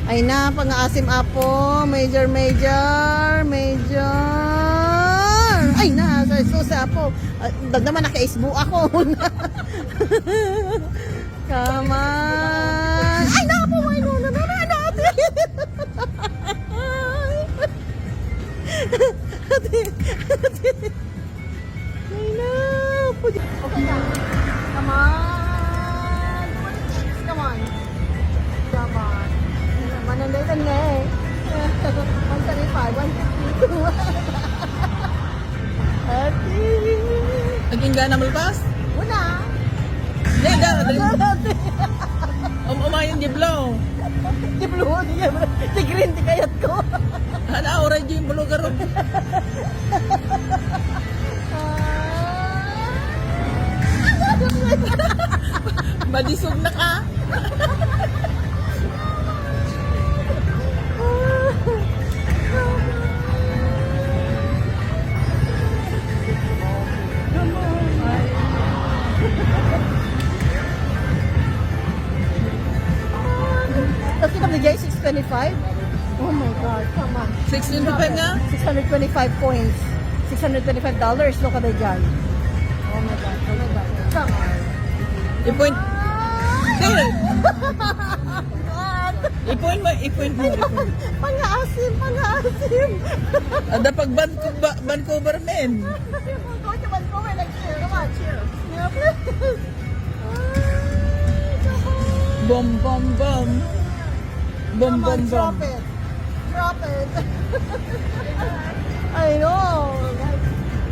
Ay na, pang-aasim apo. Major. Ay na, sa apo. Dag naman naka-Facebook ako. Come on. Ay na, apo. Ay no, natin. Ay na. Okay na. Come on. Come on. Come on. Manandaitan na eh. 135, 150. Ate. Naging gana malpas? Una. Hindi, umayon di blow. Di blue, di green, di kayat ko. Hala, orange yung blue garot. Madisog na ka. Tapos kita bigay 625? Oh my God, come on. 625 nga? 625 coins. $625 no kada dyan. Oh my God, come on. I-point. Sige. God. I-point mo. Pang-aasim. Ada pag Vancouver men. Go to Vancouver, like cheer. Come on, cheer. Yeah, please. Bom. Come on, drop it. I know.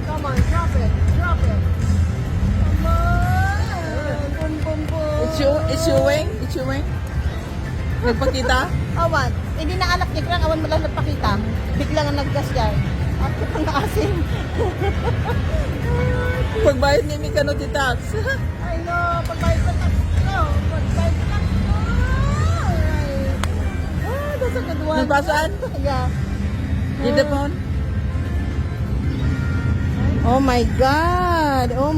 Come on, drop it. Come on. Boom. It's showing. Nagpakita? Awan. Hindi na anak niya. Kailangan awan mo lang nagpakita. Bigla nga naggas yan. At pang-aasim. Pagbayad niya may kano ti tax. I know. Pagbayad sa tax. That's a good one. Nagpasaan? Yeah. Dito po. Oh my God. One.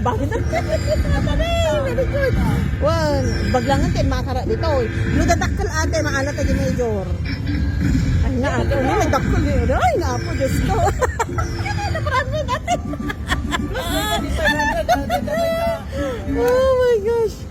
Bakit? Very good. One. Baglangan tayo makakara dito. Nudadakal ate, maalat tayo major. Ay na ate, nagdakal eh. Ay na po, Diyos ko. Ano, naparami natin. Oh my gosh.